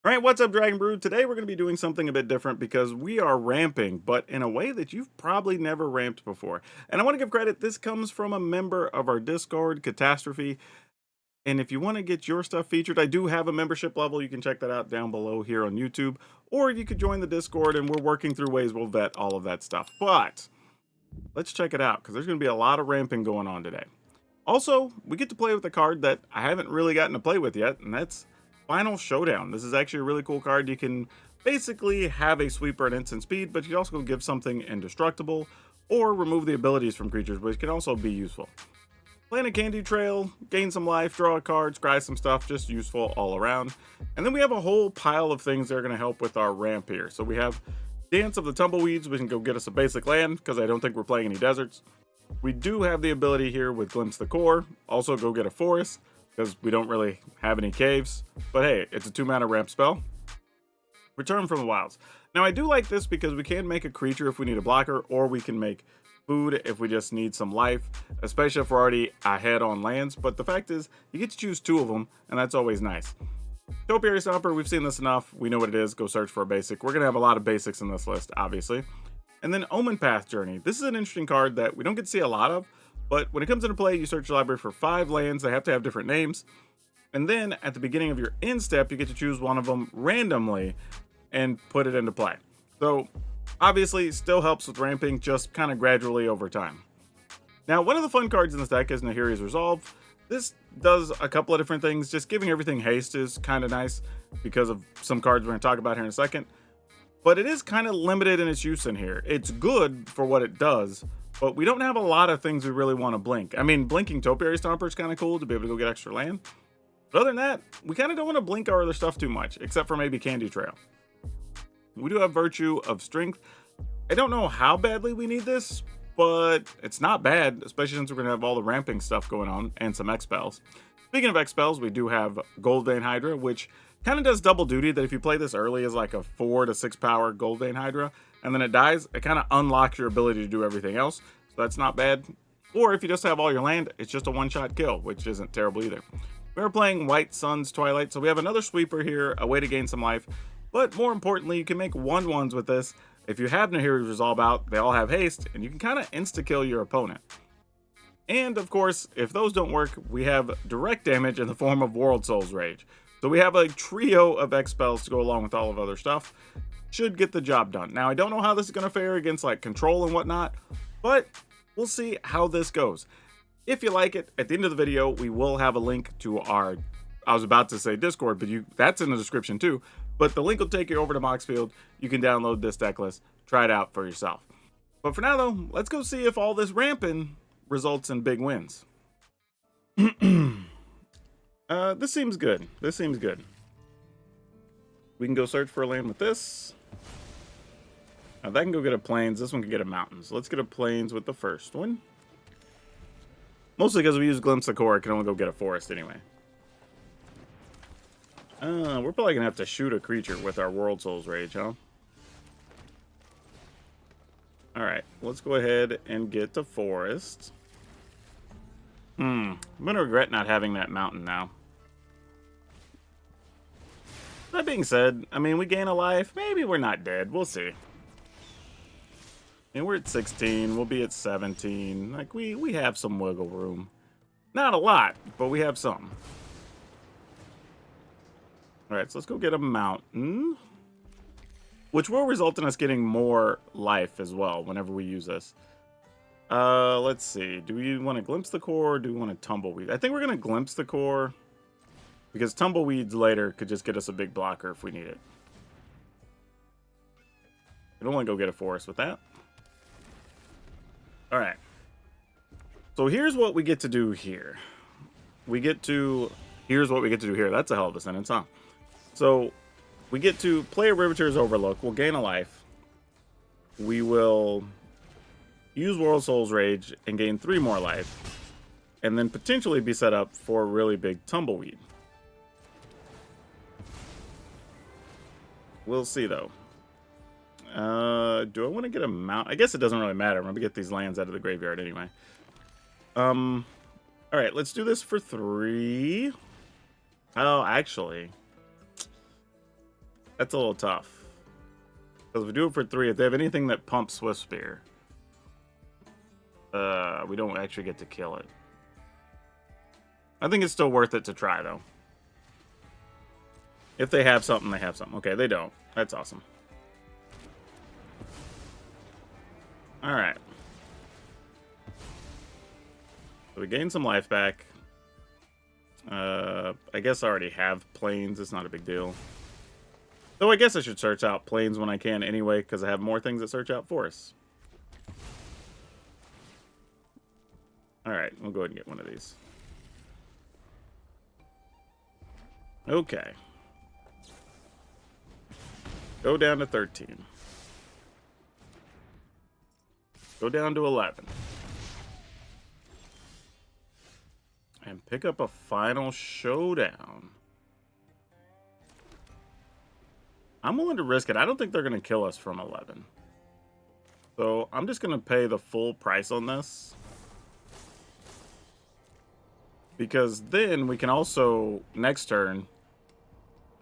All right, what's up, Dragon Brood? Today we're going to be doing something a bit different because we are ramping, but in a way that you've probably never ramped before. And I want to give credit, this comes from a member of our Discord, Catastrophe. And if you want to get your stuff featured, I do have a membership level. You can check that out down below here on YouTube. Or you could join the Discord, and we're working through ways we'll vet all of that stuff. But let's check it out because there's going to be a lot of ramping going on today. Also, we get to play with a card that I haven't really gotten to play with yet, and that's Final Showdown. This is actually a really cool card. You can basically have a sweeper at instant speed, but you can also give something indestructible or remove the abilities from creatures, which can also be useful. Playing a candy trail, gain some life, draw a card, scry some stuff, just useful all around. And then we have a whole pile of things that are going to help with our ramp here. So we have Dance of the Tumbleweeds, we can go get us a basic land because I don't think we're playing any deserts. We do have the ability here with Glimpse the Core, also go get a forest because we don't really have any caves. But hey, it's a 2-mana ramp spell. Return from the Wilds. Now I do like this because we can make a creature if we need a blocker, or we can make food if we just need some life, especially if we're already ahead on lands. But the fact is, you get to choose 2 of them, and that's always nice. Topiary Stomper, we've seen this enough. We know what it is. Go search for a basic. We're going to have a lot of basics in this list, obviously. And then Omen Path Journey. This is an interesting card that we don't get to see a lot of, but when it comes into play, you search your library for 5 lands. They have to have different names. And then at the beginning of your end step, you get to choose one of them randomly and put it into play. So obviously still helps with ramping, just kind of gradually over time. Now, one of the fun cards in this deck is Nahiri's Resolve. This does a couple of different things. Just giving everything haste is kind of nice because of some cards we're going to talk about here in a second. But it is kind of limited in its use in here. It's good for what it does, but we don't have a lot of things we really want to blink. I mean, blinking Topiary Stomper is kind of cool to be able to go get extra land. But other than that, we kind of don't want to blink our other stuff too much, except for maybe Candy Trail. We do have Virtue of Strength. I don't know how badly we need this, but it's not bad, especially since we're going to have all the ramping stuff going on and some X-Spells. Speaking of X-Spells, we do have Gold Vein Hydra, which kind of does double duty, that if you play this early as like a 4 to 6 power Gold Vein Hydra, and then it dies, it kind of unlocks your ability to do everything else, so that's not bad. Or if you just have all your land, it's just a one-shot kill, which isn't terrible either. We're playing White Sun's Twilight, so we have another sweeper here, a way to gain some life, but more importantly, you can make 1/1s with this. If you have Nahiri's Resolve out, they all have haste, and you can kind of insta-kill your opponent. And of course, if those don't work, we have direct damage in the form of World Soul's Rage. So we have a trio of X spells to go along with all of other stuff. Should get the job done. Now, I don't know how this is going to fare against like control and whatnot, but we'll see how this goes. If you like it, at the end of the video, we will have a link to our, I was about to say Discord, but that's in the description too. But the link will take you over to Moxfield. You can download this deck list, try it out for yourself. But for now though, let's go see if all this ramping results in big wins. This seems good. This seems good. We can go search for a land with this. Now that can go get a plains. This one can get a mountains. Let's get a plains with the first one. Mostly because we use Glimpse the Core, I can only go get a forest anyway. We're probably gonna have to shoot a creature with our World Soul's Rage, huh? Alright, let's go ahead and get the forest. I'm gonna regret not having that mountain now. That being said, I mean, we gain a life. Maybe we're not dead. We'll see. And we're at 16. We'll be at 17. Like, we have some wiggle room. Not a lot, but we have some. Alright, so let's go get a mountain. Which will result in us getting more life as well whenever we use this. Let's see. Do we want to Glimpse the Core or do we want to Tumbleweed? I think we're going to Glimpse the Core. Because Tumbleweeds later could just get us a big blocker if we need it. I don't want to go get a forest with that. Alright. So here's what we get to do here. Here's what we get to do here. That's a hell of a sentence, huh? So we get to play a Riveter's Overlook. We'll gain a life. We will use World Soul's Rage and gain 3 more life. And then potentially be set up for a really big Tumbleweed. We'll see, though. Do I want to get a mount? I guess it doesn't really matter. I'm going to get these lands out of the graveyard anyway. Alright, let's do this for 3. Oh, actually. That's a little tough. Because if we do it for 3, if they have anything that pumps Swift Spear, we don't actually get to kill it. I think it's still worth it to try, though. If they have something, they have something. Okay, they don't. That's awesome. Alright. So we gain some life back. I guess I already have planes. It's not a big deal. Though I guess I should search out planes when I can anyway, because I have more things that search out forests. Alright, we'll go ahead and get one of these. Okay. Go down to 13. Go down to 11. And pick up a final showdown. I'm willing to risk it. I don't think they're going to kill us from 11. So I'm just going to pay the full price on this. Because then we can also, next turn,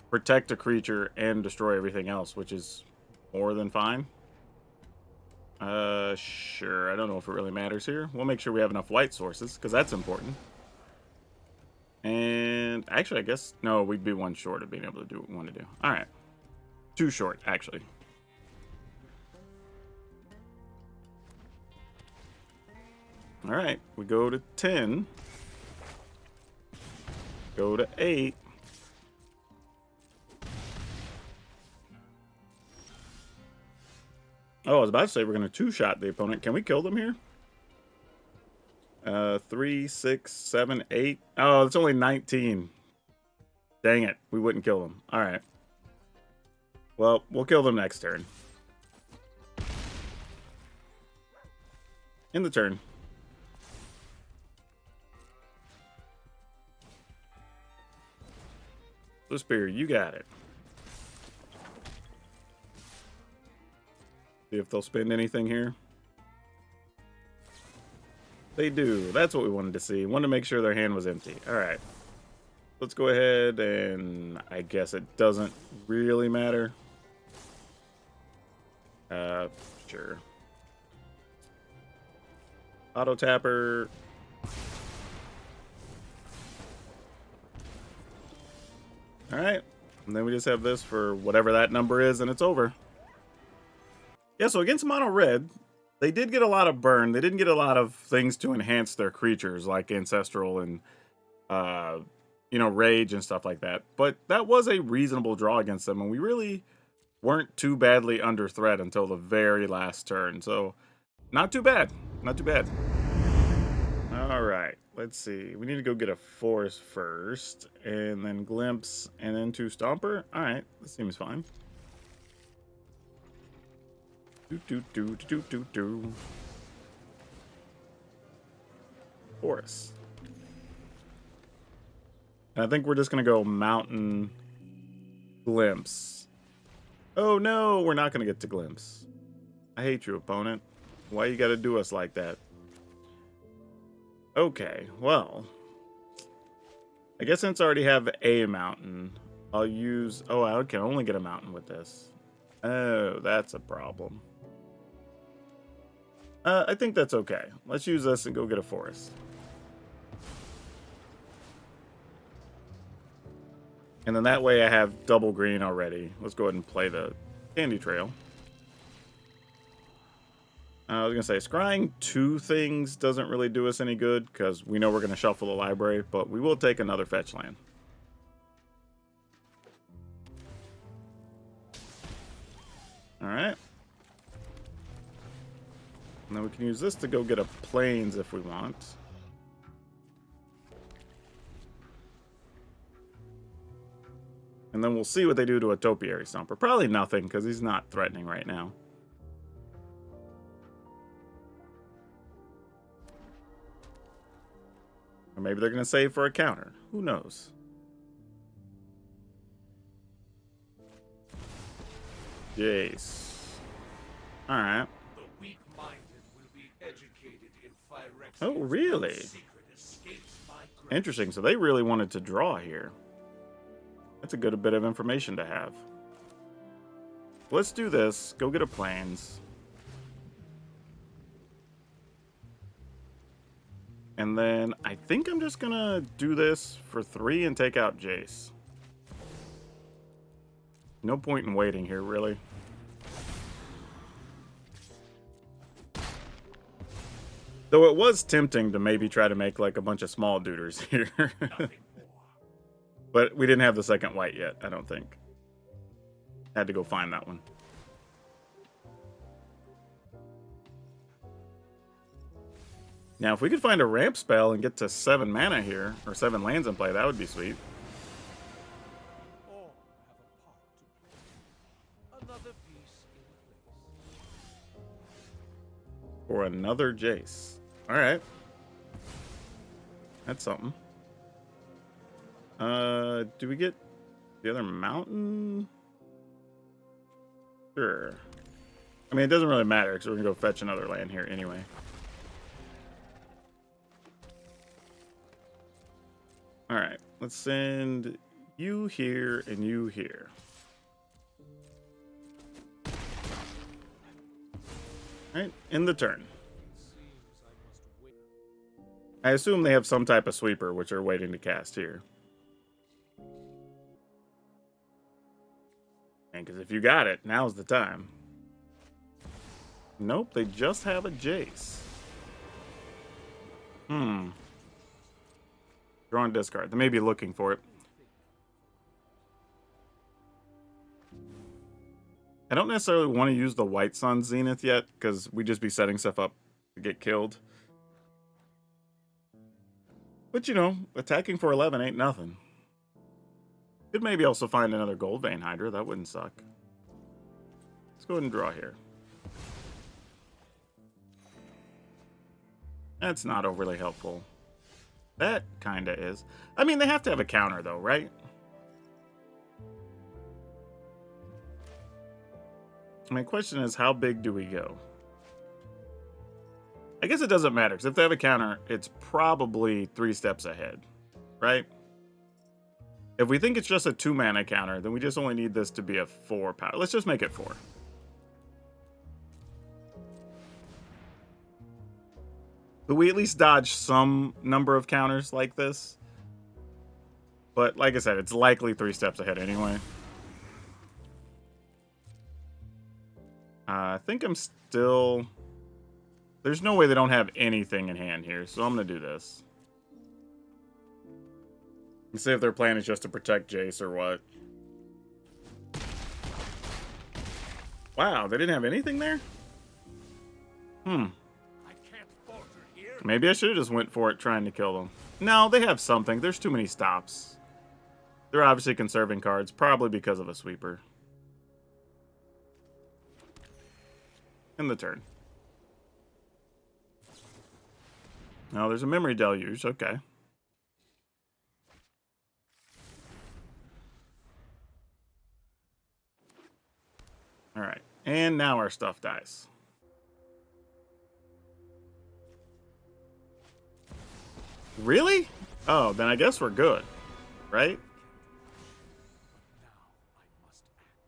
protect a creature and destroy everything else, which is more than fine. Sure. I don't know if it really matters here. We'll make sure we have enough white sources, because that's important. And actually, I guess, no, we'd be 1 short of being able to do what we want to do. All right. 2 short, actually. All right. We go to 10. Go to 8. Oh, I was about to say we're going to 2-shot the opponent. Can we kill them here? 3, 6, 7, 8. Oh, it's only 19. Dang it. We wouldn't kill them. All right. Well, we'll kill them next turn. In the turn. So, Spear, you got it. See if they'll spend anything here. They do. That's what we wanted to see. Wanted to make sure their hand was empty. All right. Let's go ahead and I guess it doesn't really matter. Sure. Auto tapper. All right. And then we just have this for whatever that number is and it's over. Yeah, so against mono red, they did get a lot of burn. They didn't get a lot of things to enhance their creatures like Ancestral and, you know, Rage and stuff like that. But that was a reasonable draw against them, and we really weren't too badly under threat until the very last turn. So, not too bad. Not too bad. All right, let's see. We need to go get a Force first, and then Glimpse, and then 2 Stomper. All right, this seems fine. Forest. And I think we're just going to go Mountain, Glimpse. Oh no, we're not going to get to Glimpse. I hate you, opponent. Why you got to do us like that? Okay, well. I guess since I already have a mountain, I'll use... Oh, I can only get a mountain with this. Oh, that's a problem. I think that's okay. Let's use this and go get a forest. And then that way I have double green already. Let's go ahead and play the Candy Trail. I was going to say, scrying 2 things doesn't really do us any good because we know we're going to shuffle the library, but we will take another fetch land. Alright. And then we can use this to go get a plains if we want. And then we'll see what they do to a Topiary Stomper. Probably nothing, because he's not threatening right now. Or maybe they're going to save for a counter. Who knows? Jace. Alright. Oh, really? Interesting. So they really wanted to draw here. That's a good bit of information to have. Let's do this. Go get a plans. And then I think I'm just gonna do this for 3 and take out Jace. No point in waiting here, really. Though it was tempting to maybe try to make like a bunch of small duders here. But we didn't have the second white yet, I don't think. Had to go find that one. Now, if we could find a ramp spell and get to 7 mana here, or 7 lands in play, that would be sweet. Or another Jace. Alright. That's something. Do we get the other mountain? Sure. I mean, it doesn't really matter, because we're going to go fetch another land here anyway. Alright, let's send you here and you here. Alright, end the turn. I assume they have some type of sweeper, which are waiting to cast here. And because if you got it, now's the time. Nope, they just have a Jace. Draw and discard. They may be looking for it. I don't necessarily want to use the White Sun Zenith yet, because we'd just be setting stuff up to get killed. But, you know, attacking for 11 ain't nothing. Could maybe also find another Gold Vein Hydra. That wouldn't suck. Let's go ahead and draw here. That's not overly helpful. That kind of is. I mean, they have to have a counter, though, right? My question is, how big do we go? I guess it doesn't matter, because if they have a counter, it's probably 3 steps ahead, right? If we think it's just a 2-mana counter, then we just only need this to be a 4 power. Let's just make it 4. But we at least dodge some number of counters like this. But like I said, it's likely 3 steps ahead anyway. I think I'm still... There's no way they don't have anything in hand here, so I'm going to do this. Let's see if their plan is just to protect Jace or what. Wow, they didn't have anything there? Maybe I should have just went for it trying to kill them. No, they have something. There's too many stops. They're obviously conserving cards, probably because of a sweeper. End the turn. Oh, there's a memory deluge. Okay. All right. And now our stuff dies. Really? Oh, then I guess we're good. Right?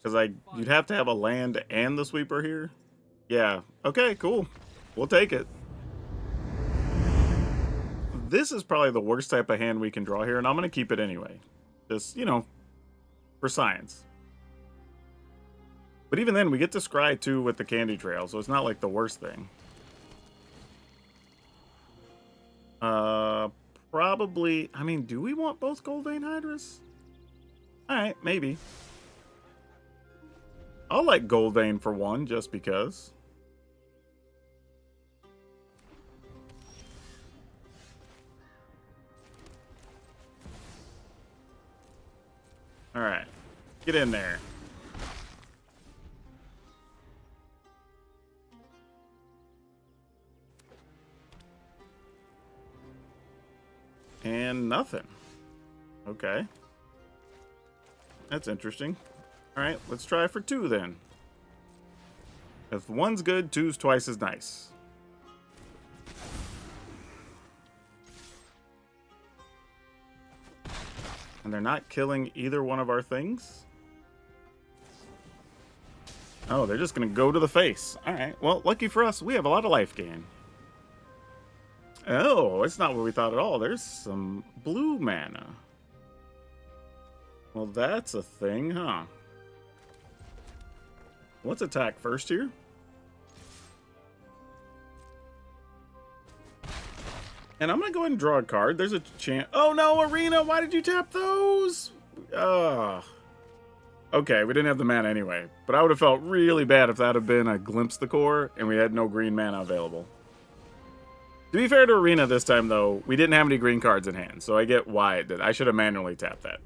Because you'd have to have a land and the sweeper here. Yeah. Okay, cool. We'll take it. This is probably the worst type of hand we can draw here, and I'm going to keep it anyway. Just, you know, for science. But even then, we get to scry too with the Candy Trail, so it's not like the worst thing. Probably, I mean, do we want both Gold Vein Hydras? Alright, maybe. I'll like Gold Vein for 1, just because. Alright. Get in there. And nothing. Okay. That's interesting. Alright, let's try for 2 then. If 1's good, 2's twice as nice. And they're not killing either one of our things? Oh, they're just going to go to the face. All right. Well, lucky for us, we have a lot of life gain. Oh, it's not what we thought at all. There's some blue mana. Well, that's a thing, huh? Let's attack first here. And I'm going to go ahead and draw a card. There's a chance. Oh, no, Arena. Why did you tap those? Okay, we didn't have the mana anyway. But I would have felt really bad if that had been a Glimpse the Core and we had no green mana available. To be fair to Arena this time, though, we didn't have any green cards in hand. So I get why it did. I should have manually tapped that.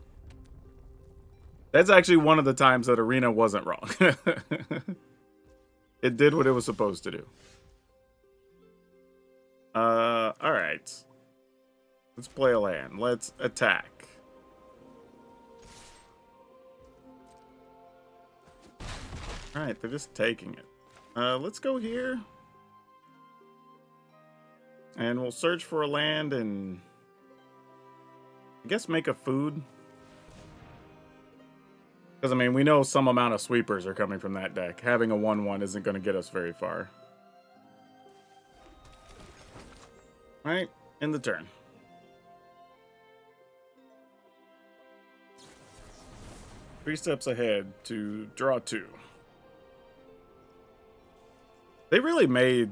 That's actually one of the times that Arena wasn't wrong. It did what it was supposed to do. Alright. Let's play a land. Let's attack. Alright, they're just taking it. Let's go here. And we'll search for a land and I guess make a food. Because, I mean, we know some amount of sweepers are coming from that deck. Having a 1/1 isn't going to get us very far. Alright, end the turn. Three steps ahead to draw 2. They really made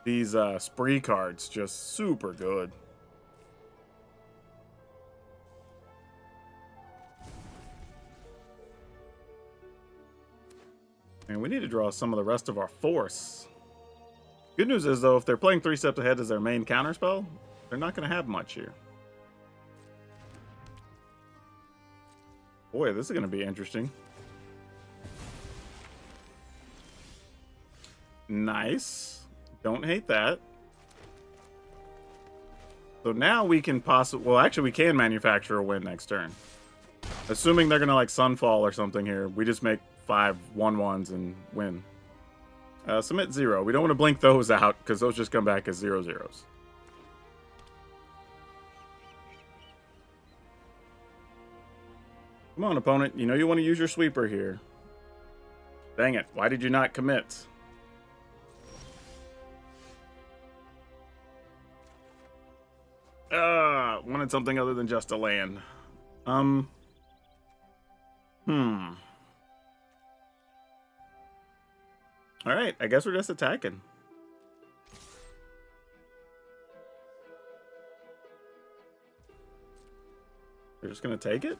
these spree cards just super good. And we need to draw some of the rest of our force. Good news is, though, if they're playing 3 steps ahead as their main counterspell, they're not going to have much here. Boy, this is going to be interesting. Nice. Don't hate that. So now we can possibly... Well, actually, we can manufacture a win next turn. Assuming they're going to, like, Sunfall or something here. We just make 5 1/1s and win. Submit 0. We don't want to blink those out because those just come back as 0/0s. Come on, opponent. You know you want to use your sweeper here. Dang it. Why did you not commit? Wanted something other than just a land. Alright, I guess we're just attacking. We're just gonna take it?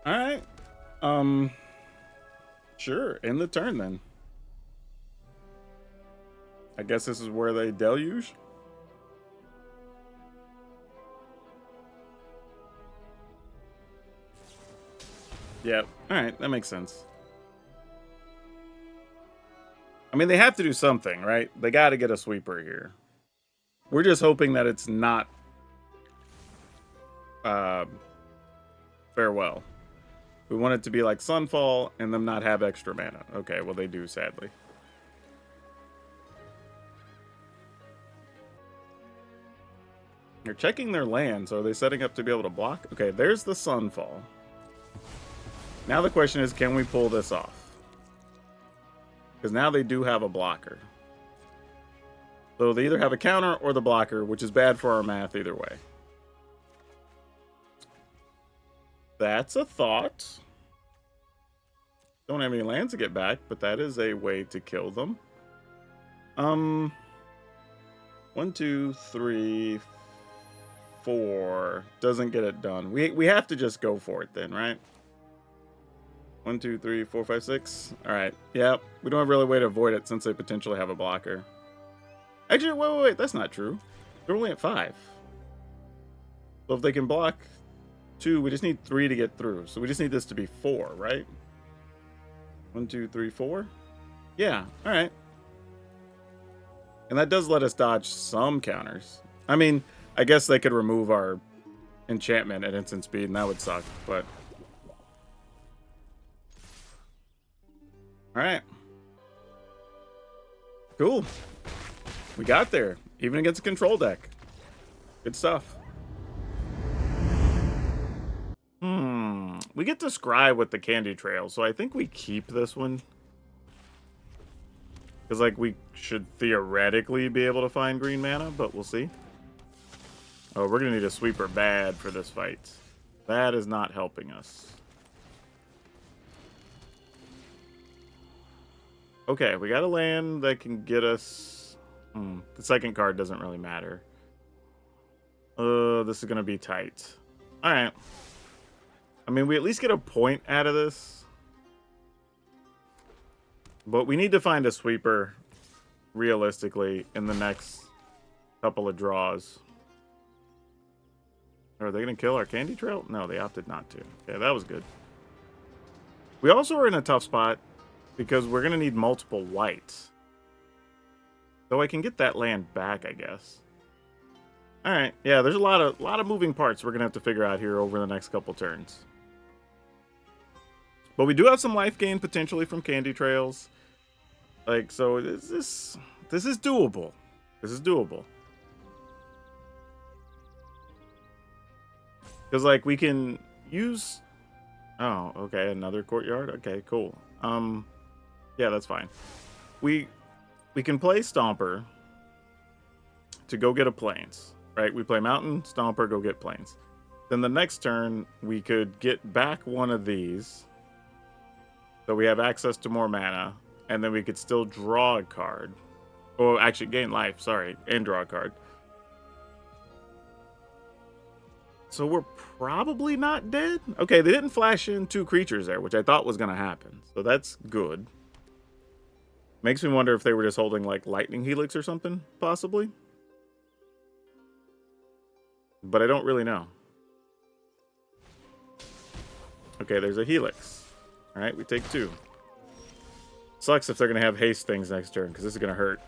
Alright. Sure, end the turn then. I guess this is where they deluge. Yep. Alright, that makes sense. I mean, they have to do something, right? They got to get a sweeper here. We're just hoping that it's not Farewell. We want it to be like Sunfall and them not have extra mana. Okay, well, they do, sadly. They're checking their land, so are they setting up to be able to block? Okay, there's the Sunfall. Now the question is, can we pull this off? Because now they do have a blocker. So they either have a counter or the blocker, which is bad for our math either way. That's a thought. Don't have any lands to get back, but that is a way to kill them. 1, 2, 3, 4. Doesn't get it done. We have to just go for it then, right? 1, 2, 3, 4, 5, 6. All right. Yep. We don't have really a way to avoid it since they potentially have a blocker. Actually, wait. That's not true. They're only at 5. So if they can block 2, we just need 3 to get through. So we just need this to be 4, right? 1, 2, 3, 4. Yeah. All right. And that does let us dodge some counters. I mean, I guess they could remove our enchantment at instant speed, and that would suck, but... Alright. Cool. We got there. Even against a control deck. Good stuff. We get to scry with the Candy Trail, so I think we keep this one. Because, like, we should theoretically be able to find green mana, but we'll see. Oh, we're going to need a sweeper bad for this fight. That is not helping us. Okay, we got a land that can get us... the second card doesn't really matter. This is going to be tight. Alright. I mean, we at least get a point out of this. But we need to find a sweeper, realistically, in the next couple of draws. Are they going to kill our Candy Trail? No, they opted not to. Yeah, that was good. We also are in a tough spot because we're going to need multiple whites. Though I can get that land back, I guess. All right. Yeah, there's a lot of moving parts we're going to have to figure out here over the next couple turns. But we do have some life gain potentially from Candy Trails. Like, so this is doable. This is doable. Because, like, we can use... Oh, okay, another courtyard? Okay, cool. Yeah, that's fine. We can play Stomper to go get a Plains, right? We play Mountain, Stomper, go get Plains. Then the next turn, we could get back one of these. So we have access to more mana, and then we could still draw a card. Oh, actually, gain life, sorry, and draw a card. So we're probably not dead. Okay, they didn't flash in 2 creatures there, which I thought was going to happen. So that's good. Makes me wonder if they were just holding, like, Lightning Helix or something, possibly. But I don't really know. Okay, there's a Helix. All right, we take 2. Sucks if they're going to have haste things next turn, because this is going to hurt.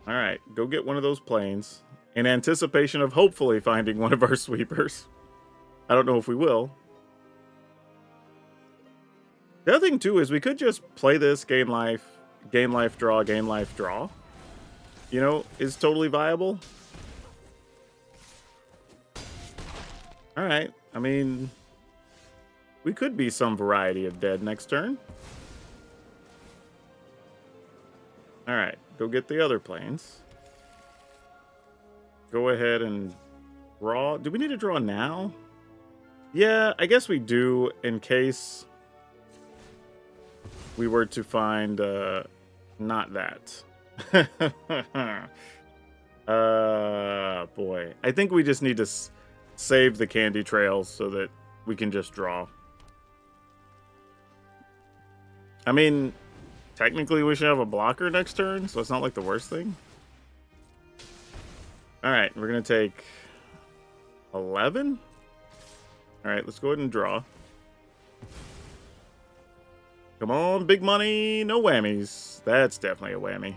All right, go get one of those planes in anticipation of hopefully finding one of our sweepers. I don't know if we will. The other thing, too, is we could just play this, gain life, draw, gain life, draw. You know, is totally viable. All right, I mean, we could be some variety of dead next turn. All right, go get the other planes. Go ahead and draw. Do we need to draw now? Yeah, I guess we do in case we were to find not that. Boy. I think we just need to save the Candy Trails so that we can just draw. I mean, technically we should have a blocker next turn, so it's not like the worst thing. Alright, we're going to take 11. Alright, let's go ahead and draw. Come on, big money, no whammies. That's definitely a whammy.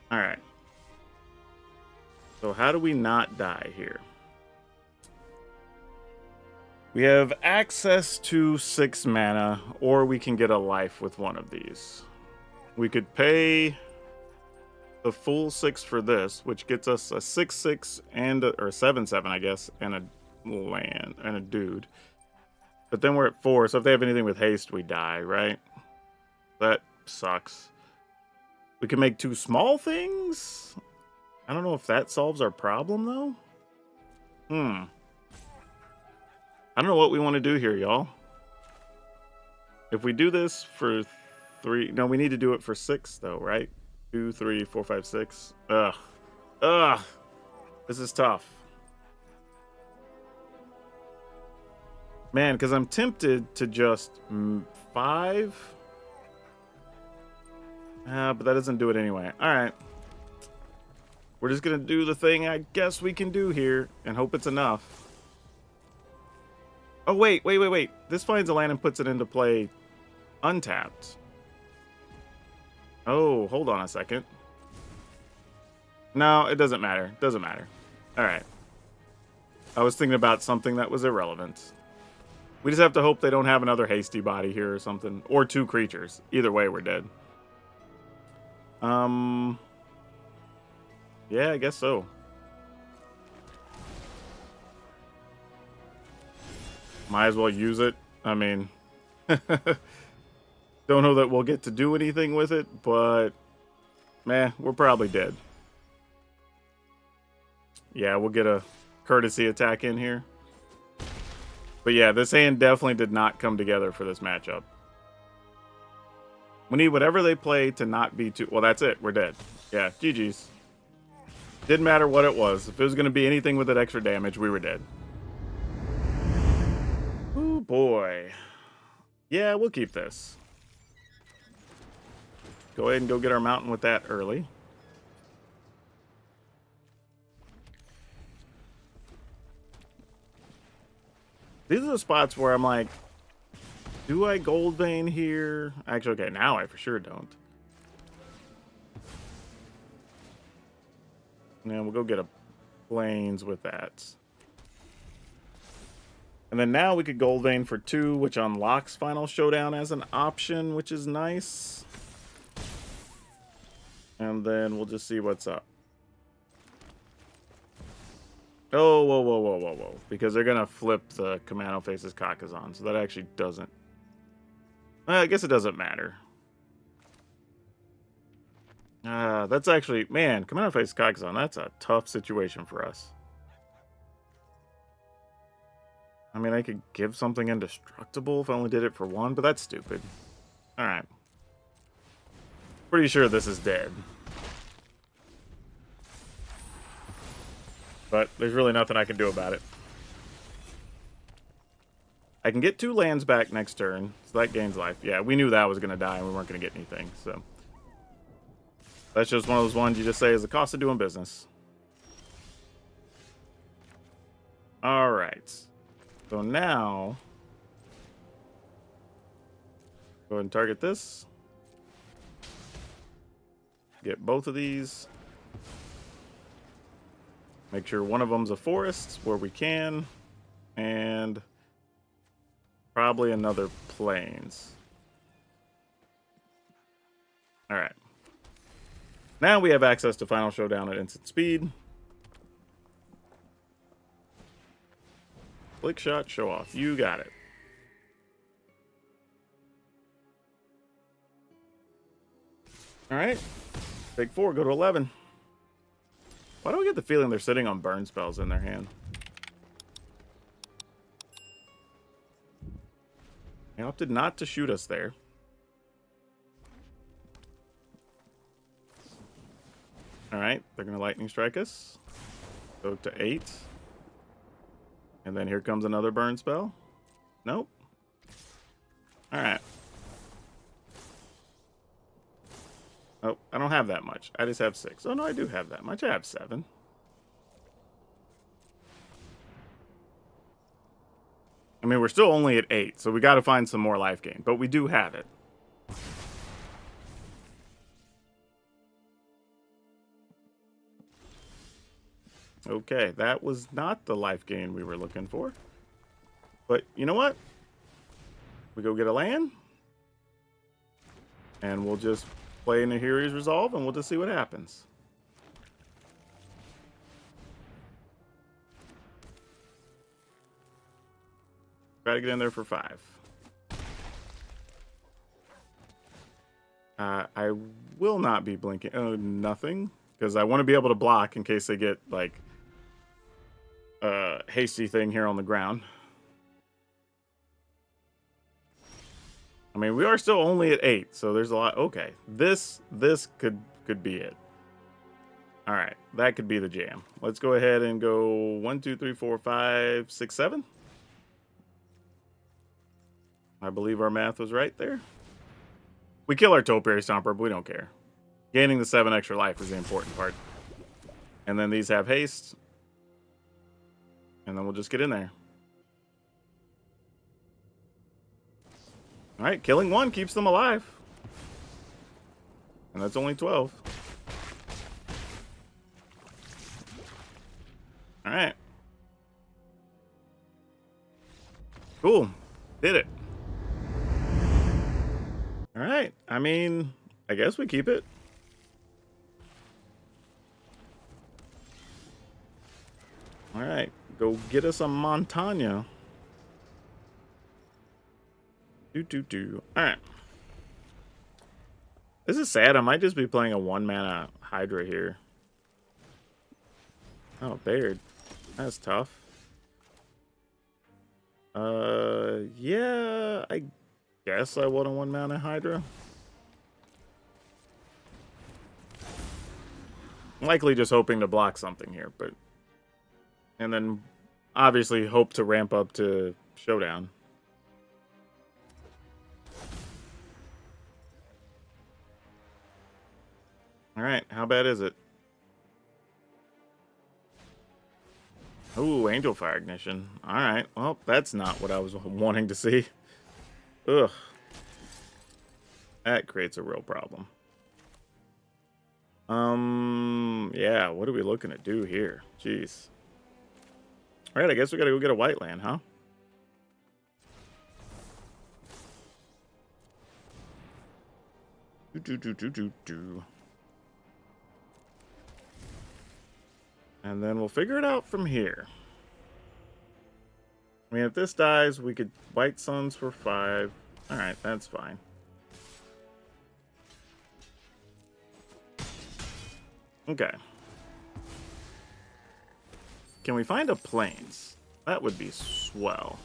Alright. So how do we not die here? We have access to 6 mana, or we can get a life with one of these. We could pay the full 6 for this, which gets us a 6/6 and or 7/7, I guess, and a land and a dude. But then we're at 4, so if they have anything with haste, we die, right? That sucks. We can make 2 small things? I don't know if that solves our problem, though. I don't know what we want to do here, y'all. If we do this for 3... No, we need to do it for 6, though, right? 2, 3, 4, 5, 6. Ugh. This is tough. Man, because I'm tempted to just 5. But that doesn't do it anyway. Alright. We're just going to do the thing I guess we can do here and hope it's enough. Oh, wait. This finds a land and puts it into play untapped. Oh, hold on a second. No, it doesn't matter. Doesn't matter. All right. I was thinking about something that was irrelevant. We just have to hope they don't have another hasty body here or something. Or 2 creatures. Either way, we're dead. Yeah, I guess so. Might as well use it. I mean, don't know that we'll get to do anything with it, but meh, we're probably dead. Yeah, we'll get a courtesy attack in here. But yeah, this hand definitely did not come together for this matchup. We need whatever they play to not be too... Well, that's it. We're dead. Yeah, GG's. Didn't matter what it was. If it was going to be anything with that extra damage, we were dead. Oh, boy. Yeah, we'll keep this. Go ahead and go get our mountain with that early. These are the spots where I'm like, do I gold vein here? Actually, okay, now I for sure don't. And we'll go get a plains with that. And then now we could gold vein for 2, which unlocks Final Showdown as an option, which is nice. And then we'll just see what's up. Oh, whoa, whoa, whoa, whoa, whoa. Because they're going to flip the Commando Faces Kakazan, so that actually doesn't... Well, I guess it doesn't matter. That's actually... Man, Commando Faces Kakazan, that's a tough situation for us. I mean, I could give something indestructible if I only did it for 1, but that's stupid. Alright. Pretty sure this is dead. But there's really nothing I can do about it. I can get 2 lands back next turn, so that gains life. Yeah, we knew that was going to die and we weren't going to get anything, so... That's just one of those ones you just say is the cost of doing business. Alright. So now... Go ahead and target this. Get both of these. Make sure one of them's a forest where we can. And probably another plains. Alright. Now we have access to Final Showdown at instant speed. Flick shot, show off. You got it. Alright. Big 4, go to 11. Why do I get the feeling they're sitting on burn spells in their hand? They opted not to shoot us there. Alright, they're going to lightning strike us. Go to 8. And then here comes another burn spell. Nope. Alright. Oh, I don't have that much. I just have 6. Oh, no, I do have that much. I have 7. I mean, we're still only at 8, so we got to find some more life gain. But we do have it. Okay, that was not the life gain we were looking for. But you know what? We go get a land. And we'll just play Nahiri's Resolve, and we'll just see what happens. Try to get in there for 5. I will not be blinking. Oh, nothing. Because I want to be able to block in case they get, like, a hasty thing here on the ground. I mean, we are still only at 8, so there's a lot. Okay, this could be it. All right, that could be the jam. Let's go ahead and go 1, 2, 3, 4, 5, 6, 7. I believe our math was right there. We kill our Topiary Stomper, but we don't care. Gaining the 7 extra life is the important part. And then these have haste. And then we'll just get in there. All right, killing 1 keeps them alive. And that's only 12. All right. Cool. Did it. All right. I mean, I guess we keep it. All right. Go get us a Montagna. All right. This is sad. I might just be playing a 1-mana Hydra here. Oh, Baird. That's tough. Yeah, I guess I want a 1-mana Hydra. Likely just hoping to block something here, but... And then, obviously, hope to ramp up to Showdown. Alright, how bad is it? Ooh, Angel Fire Ignition. Alright, well, that's not what I was wanting to see. Ugh. That creates a real problem. Yeah, what are we looking to do here? Jeez. Alright, I guess we gotta go get a white land, huh? And then we'll figure it out from here. I mean, if this dies, we could White Suns for 5. Alright, that's fine. Okay. Can we find a Plains? That would be swell.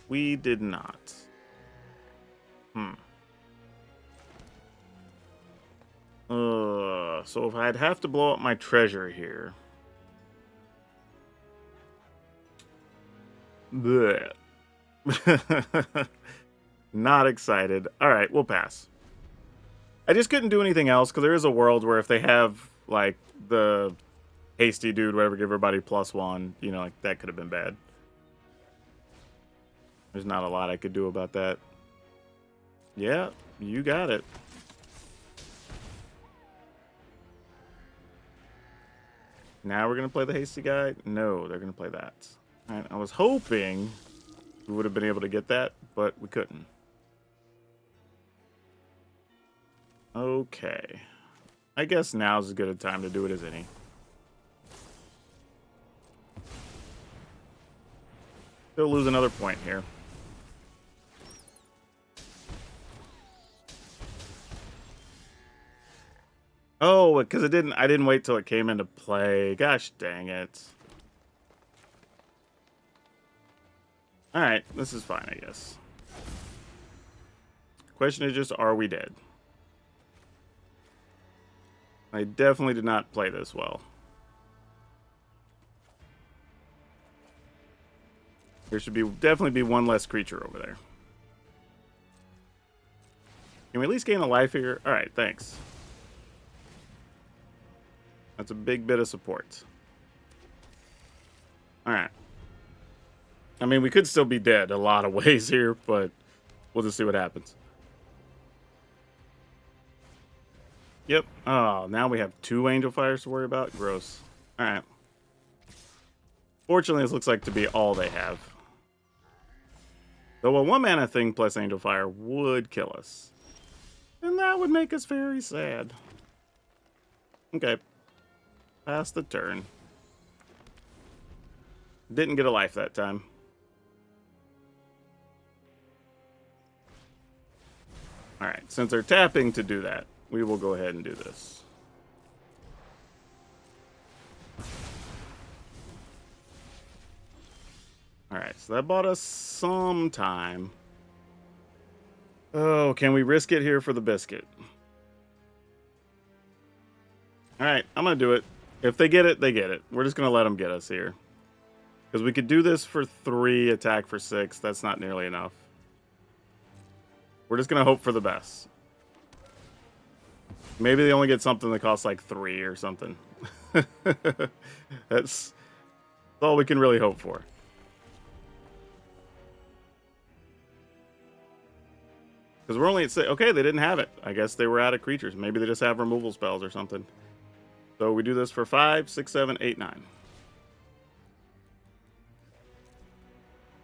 We did not. So if I'd have to blow up my treasure here. Blech. Not excited. Alright, we'll pass. I just couldn't do anything else, because there is a world where if they have, like, the hasty dude, whatever, give everybody +1, you know, like, that could have been bad. There's not a lot I could do about that. Yeah, you got it. Now we're going to play the hasty guy? No, they're going to play that. Alright, I was hoping we would have been able to get that, but we couldn't. Okay. I guess now's as good a time to do it as any. Still lose another point here. Oh, because I didn't wait till it came into play. Gosh dang it. Alright, this is fine, I guess. Question is just, are we dead? I definitely did not play this well. There should definitely be one less creature over there. Can we at least gain a life here? Alright, thanks. That's a big bit of support. Alright. I mean, we could still be dead a lot of ways here, but we'll just see what happens. Yep. Oh, now we have 2 Angel Fires to worry about. Gross. Alright. Fortunately, this looks like to be all they have. Though a 1-mana thing plus Angel Fire would kill us. And that would make us very sad. Okay. Pass the turn. Didn't get a life that time. Alright, since they're tapping to do that, we will go ahead and do this. Alright, so that bought us some time. Oh, can we risk it here for the biscuit? Alright, I'm going to do it. If they get it, they get it. We're just going to let them get us here. Because we could do this for 3, attack for 6. That's not nearly enough. We're just going to hope for the best. Maybe they only get something that costs like 3 or something. That's all we can really hope for. Because we're only at 6. Okay, they didn't have it. I guess they were out of creatures. Maybe they just have removal spells or something. So we do this for 5, 6, 7, 8, 9.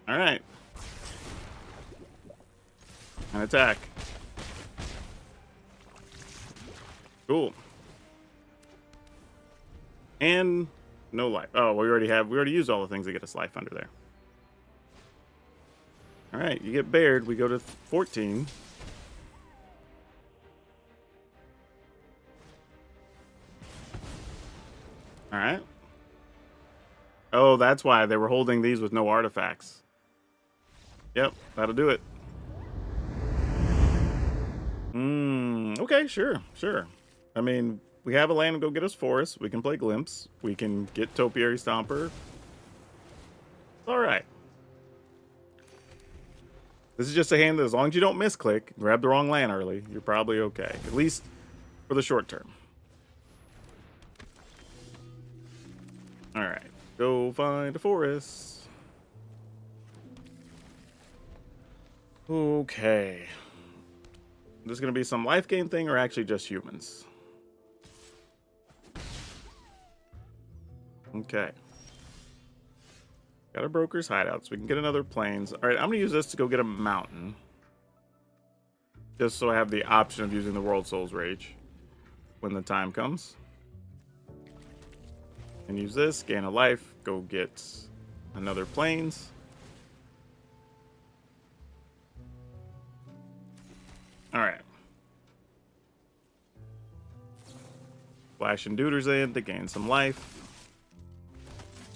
Alright. And attack. Cool. And no life. Oh, we already used all the things that get us life under there. All right, you get bared. We go to 14. All right. Oh, that's why they were holding these with no artifacts. Yep, that'll do it. Okay, sure. I mean, we have a land to go get us Forest. We can play Glimpse. We can get Topiary Stomper. All right. This is just a hand that as long as you don't misclick, grab the wrong land early, you're probably okay. At least for the short term. All right. Go find a forest. Okay. This is going to be some life gain thing or actually just humans? Okay. Got a broker's hideout, so we can get another plains. All right, I'm going to use this to go get a mountain. Just so I have the option of using the World Souls Rage when the time comes. And use this, gain a life, go get another plains. All right. Flashing Duders in to gain some life.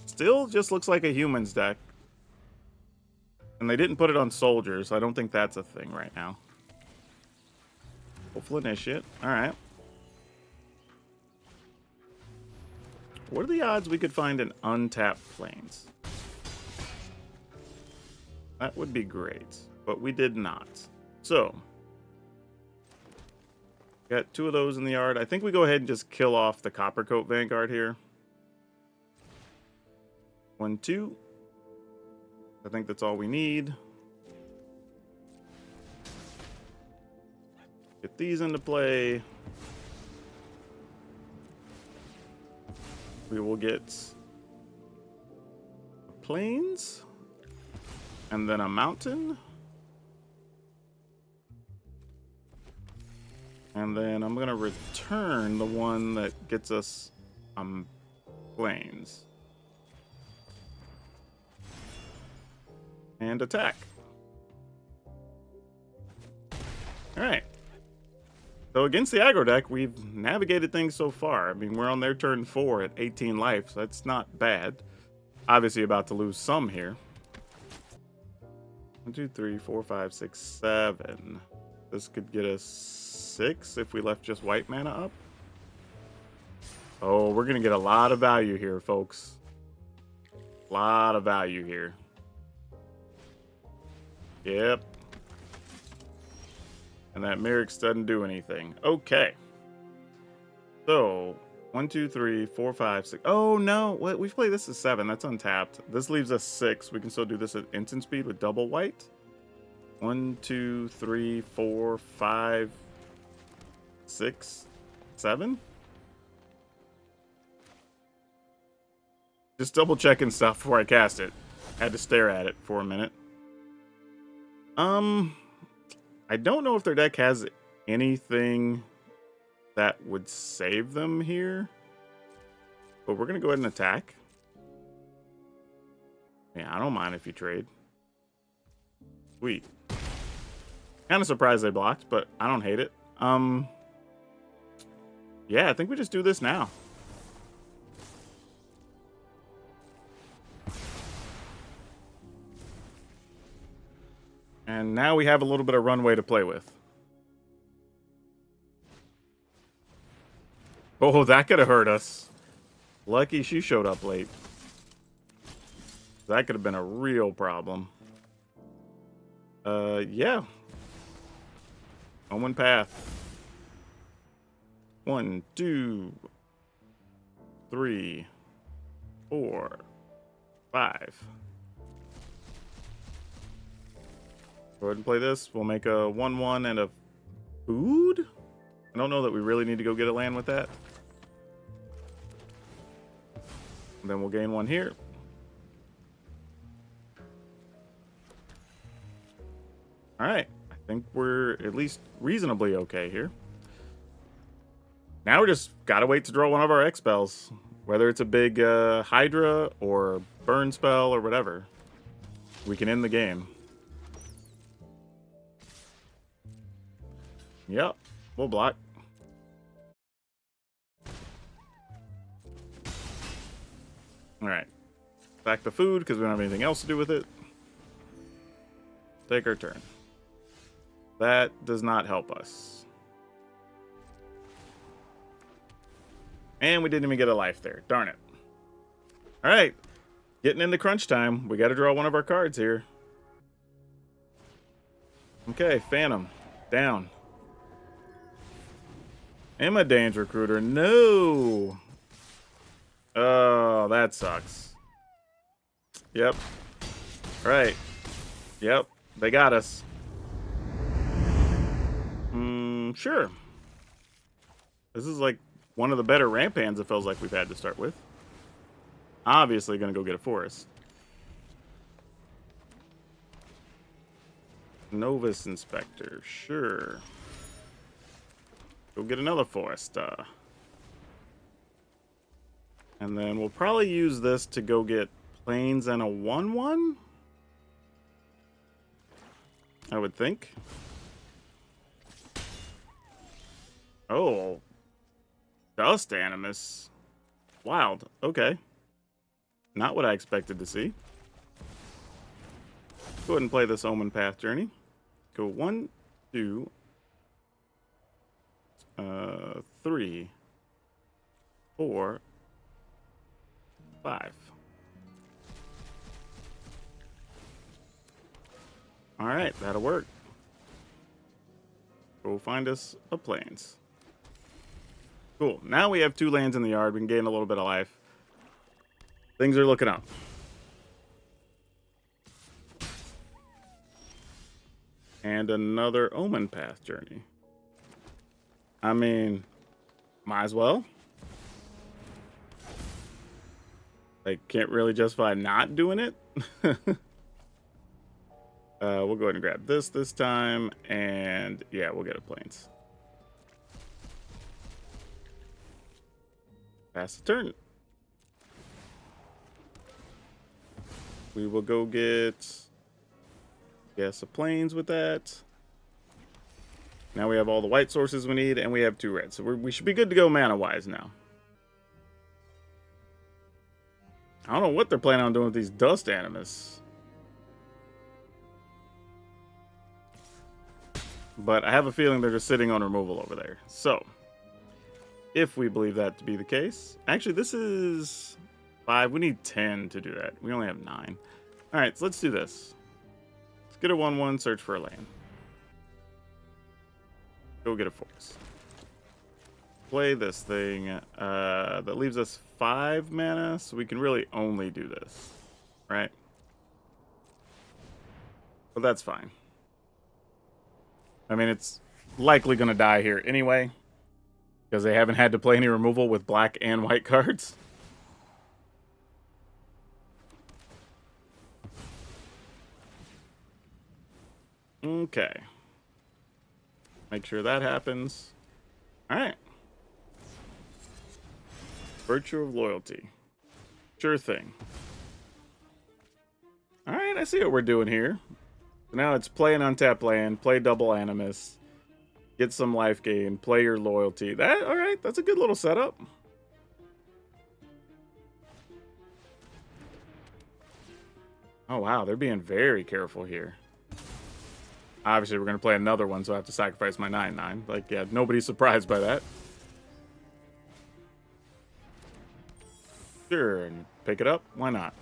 Still just looks like a humans deck. And they didn't put it on soldiers, so I don't think that's a thing right now. Hopeful Initiate. Alright. What are the odds we could find an untapped plains? That would be great, but we did not. So, got 2 of those in the yard. I think we go ahead and just kill off the Coppercoat Vanguard here. 1, 2. I think that's all we need. Get these into play. We will get plains and then a mountain. And then I'm going to return the one that gets us plains. And attack. Alright. So against the aggro deck, we've navigated things so far. I mean, we're on their turn 4 at 18 life, so that's not bad. Obviously about to lose some here. 1, 2, 3, 4, 5, 6, 7. This could get us 6 if we left just white mana up. Oh, we're going to get a lot of value here, folks. A lot of value here. Yep. And that Mirix doesn't do anything. Okay. So, 1, 2, 3, 4, 5, 6. Oh, no. What? We've played this as 7. That's untapped. This leaves us 6. We can still do this at instant speed with double white. 1, 2, 3, 4, 5, 6, 7. Just double checking stuff before I cast it. Had to stare at it for a minute. I don't know if their deck has anything that would save them here. But we're going to go ahead and attack. Yeah, I don't mind if you trade. Sweet. Kind of surprised they blocked, but I don't hate it. Yeah, I think we just do this now. And now we have a little bit of runway to play with. Oh, that could have hurt us. Lucky she showed up late. That could have been a real problem. Yeah. Omen Path. 1, 2, 3, 4, 5. Go ahead and play this. We'll make a 1/1 and a food. I don't know that we really need to go get a land with that. And then we'll gain 1 here. All right. I think we're at least reasonably okay here. Now we just gotta wait to draw one of our X spells, whether it's a big Hydra or burn spell or whatever. We can end the game. Yep, we'll block. All right, back to food because we don't have anything else to do with it. Take our turn. That does not help us. And we didn't even get a life there. Darn it. All right, getting into crunch time. We got to draw one of our cards here. Okay, Phantom, down. Emma Danger Recruiter, no. Oh, that sucks. Yep. All right. Yep, they got us. Sure. This is like one of the better ramp hands it feels like we've had to start with. Obviously gonna go get a forest. Novus Inspector, sure. Go get another forest. And then we'll probably use this to go get plains and a 1/1. I would think. Oh. Dust Animus. Wild. Okay. Not what I expected to see. Go ahead and play this Omen Path Journey. Go 1, 2, 3, 4, 5. All right, that'll work. Go find us a plains. Cool. Now we have 2 lands in the yard. We can gain a little bit of life. Things are looking up. And another Omen Path Journey. I mean, might as well. They can't really justify not doing it. We'll go ahead and grab this time. And yeah, we'll get a plains. Pass the turn. We will go get, yes, a plains with that. Now we have all the white sources we need, and we have 2 red. So we should be good to go mana-wise now. I don't know what they're planning on doing with these Dust Animus. But I have a feeling they're just sitting on removal over there. So, if we believe that to be the case. Actually, this is 5. We need 10 to do that. We only have 9. All right, so let's do this. Let's get a 1/1, search for a land. Go get a forest. Play this thing. That leaves us 5 mana, so we can really only do this, right? But that's fine. I mean, it's likely going to die here anyway, because they haven't had to play any removal with black and white cards. Okay. Make sure that happens. All right. Virtue of Loyalty. Sure thing. All right, I see what we're doing here. So now it's play an untapped land, play double Animus, get some life gain, play your loyalty. That, all right, that's a good little setup. Oh, wow, they're being very careful here. Obviously, we're going to play another one, so I have to sacrifice my 9/9. Like, yeah, nobody's surprised by that. Sure, and pick it up. Why not?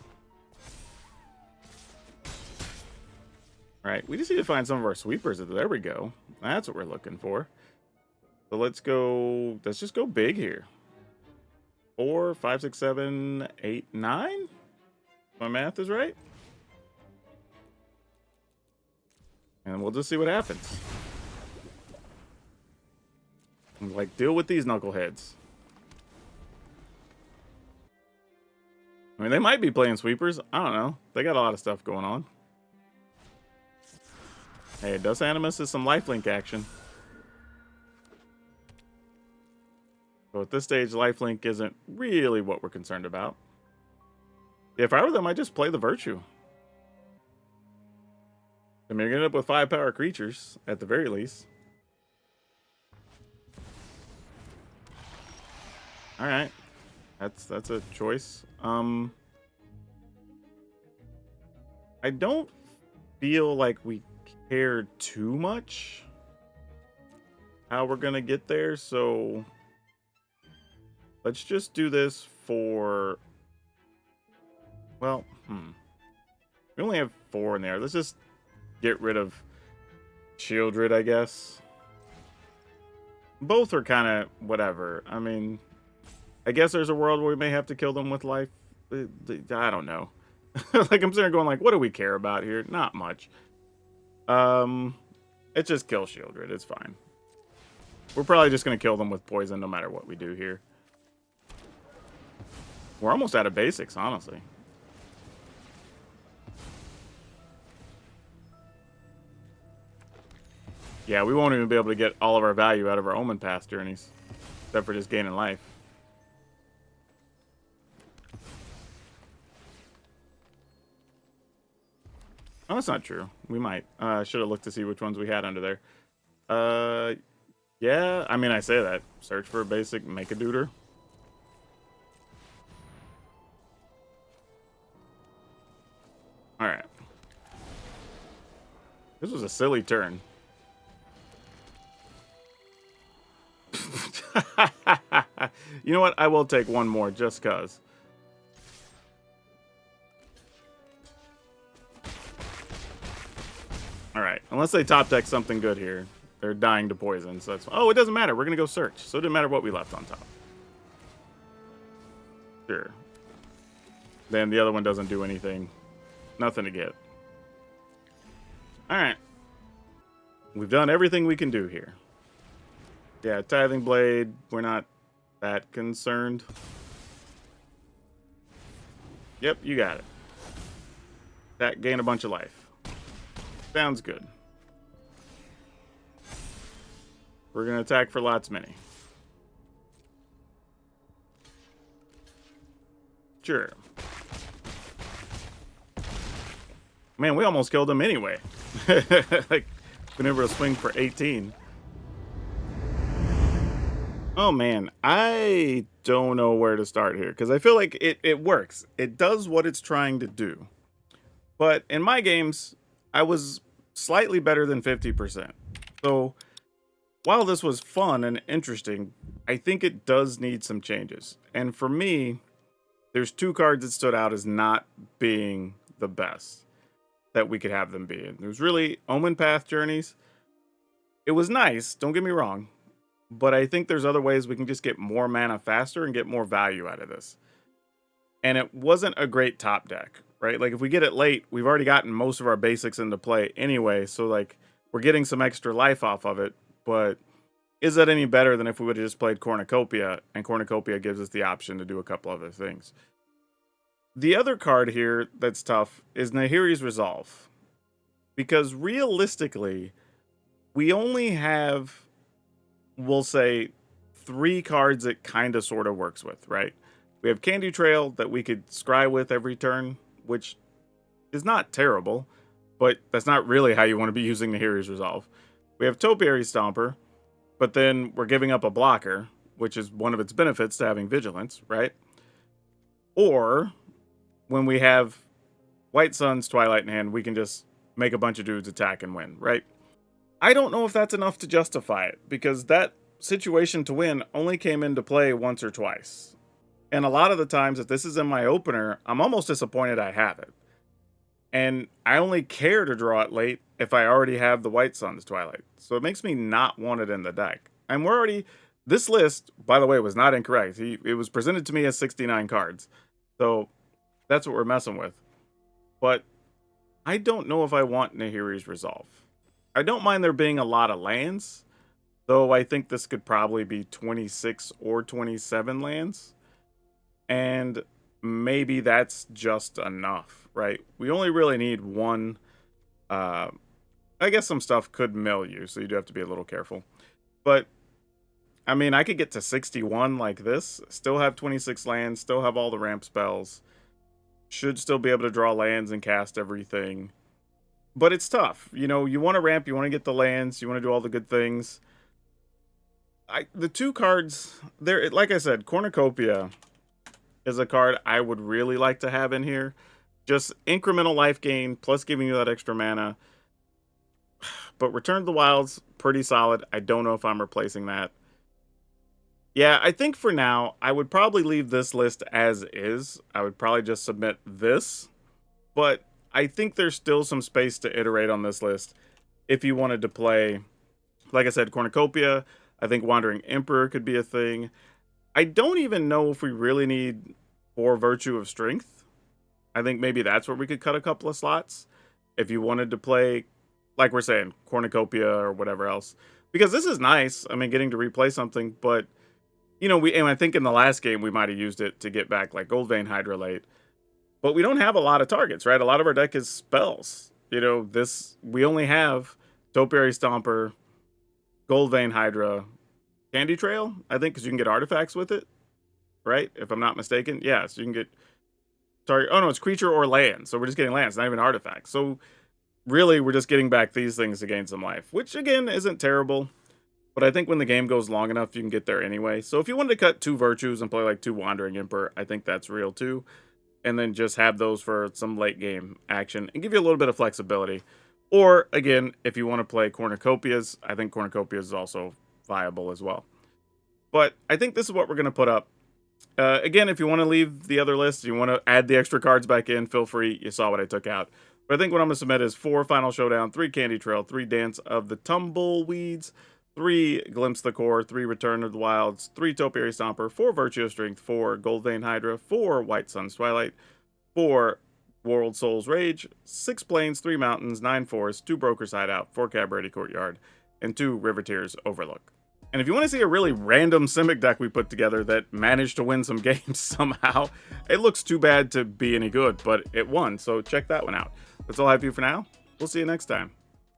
All right, we just need to find some of our sweepers. There we go. That's what we're looking for. So let's go. Let's just go big here. 4, 5, 6, 7, 8, 9. My math is right. And we'll just see what happens. And, like, deal with these knuckleheads. I mean, they might be playing sweepers. I don't know. They got a lot of stuff going on. Hey, Dust Animus is some lifelink action. So at this stage, lifelink isn't really what we're concerned about. If I were them, I'd just play the Virtue. I mean, you're going to end up with 5 power creatures, at the very least. All right. That's a choice. I don't feel like we care too much how we're gonna get there, so let's just do this for, well, we only have 4 in there. Let's just get rid of Shieldred, I guess. Both are kind of whatever. I mean, I guess there's a world where we may have to kill them with life. I don't know. Like, I'm sitting there going, like, what do we care about here? Not much. It's just kill Shieldred. It's fine. We're probably just going to kill them with poison no matter what we do here. We're almost out of basics, honestly. Yeah, we won't even be able to get all of our value out of our Omen Path journeys. Except for just gaining life. Oh, that's not true. We might. Should have looked to see which ones we had under there. Yeah, I mean, I say that. Search for a basic, make a duder. Alright. This was a silly turn. You know what? I will take one more just cuz. Alright. Unless they top deck something good here. They're dying to poison, so that's... Oh, it doesn't matter. We're going to go search. So it didn't matter what we left on top. Sure. Then the other one doesn't do anything. Nothing to get. Alright. We've done everything we can do here. Yeah, Tithing Blade. We're not that concerned. Yep, you got it. That gain a bunch of life. Sounds good. We're going to attack for lots many. Sure. Man, we almost killed him anyway. Like, been able to swing for 18. Oh, man. I don't know where to start here, because I feel like it works. It does what it's trying to do. But in my games, I was slightly better than 50%. So while this was fun and interesting, I think it does need some changes. And for me, there's 2 cards that stood out as not being the best that we could have them be. There's really Omen Path Journeys. It was nice, don't get me wrong, but I think there's other ways we can just get more mana faster and get more value out of this. And it wasn't a great top deck, right? Like, if we get it late, we've already gotten most of our basics into play anyway, so, like, we're getting some extra life off of it, but is that any better than if we would have just played Cornucopia, and Cornucopia gives us the option to do a couple other things? The other card here that's tough is Nahiri's Resolve, because realistically, we only have, we'll say, 3 cards it kind of sort of works with, right? We have Candy Trail that we could scry with every turn, which is not terrible, but that's not really how you want to be using Nahiri's Resolve. We have Topiary Stomper, but then we're giving up a blocker, which is one of its benefits to having Vigilance, right? Or, when we have White Sun's Twilight in hand, we can just make a bunch of dudes attack and win, right? I don't know if that's enough to justify it, because that situation to win only came into play once or twice. And a lot of the times, if this is in my opener, I'm almost disappointed I have it. And I only care to draw it late if I already have the White Sun's Twilight. So it makes me not want it in the deck. And we're already... This list, by the way, was not incorrect. It was presented to me as 69 cards. So that's what we're messing with. But I don't know if I want Nahiri's Resolve. I don't mind there being a lot of lands, though I think this could probably be 26 or 27 lands. And maybe that's just enough, right? We only really need 1. I guess some stuff could mill you, so you do have to be a little careful. But, I mean, I could get to 61 like this, still have 26 lands, still have all the ramp spells, should still be able to draw lands and cast everything. But it's tough. You know, you want to ramp, you want to get the lands, you want to do all the good things. the two cards there, like I said, Cornucopia is a card I would really like to have in here. Just incremental life gain plus giving you that extra mana. But Return to the Wild's pretty solid. I don't know if I'm replacing that. Yeah, I think for now, I would probably leave this list as is. I would probably just submit this. But I think there's still some space to iterate on this list. If you wanted to play, like I said, Cornucopia, I think Wandering Emperor could be a thing. I don't even know if we really need 4 Virtue of Strength. I think maybe that's where we could cut a couple of slots. If you wanted to play, like we're saying, Cornucopia or whatever else. Because this is nice. I mean, getting to replay something, but and I think in the last game we might have used it to get back like Goldvein Hydra late. But we don't have a lot of targets, right? A lot of our deck is spells. We only have Topiary Stomper, Goldvein Hydra, Candy Trail, I think, because you can get artifacts with it, right? If I'm not mistaken. Yeah, so you can get target. Oh no, it's creature or land. So we're just getting lands, not even artifacts. So really, we're just getting back these things to gain some life, which again isn't terrible. But I think when the game goes long enough, you can get there anyway. So if you wanted to cut 2 Virtues and play like 2 Wandering Emperor, I think that's real too. And then just have those for some late game action and give you a little bit of flexibility. Or, again, if you want to play Cornucopias, I think Cornucopias is also viable as well. But I think this is what we're going to put up. Again, if you want to leave the other list, you want to add the extra cards back in, feel free. You saw what I took out. But I think what I'm going to submit is 4 Final Showdown, 3 Candy Trail, 3 Dance of the Tumbleweeds, 3 Glimpse the Core, 3 Return of the Wilds, 3 Topiary Stomper, 4 Virtue of Strength, 4 Goldvein Hydra, 4 White Sun's Twilight, 4 World Soul's Rage, 6 Plains, 3 Mountains, 9 Forests, 2 Broker's Hideout, 4 Cabaret Courtyard, and 2 Riveteer's Overlook. And if you want to see a really random Simic deck we put together that managed to win some games somehow, it looks too bad to be any good, but it won, so check that one out. That's all I have for you for now. We'll see you next time.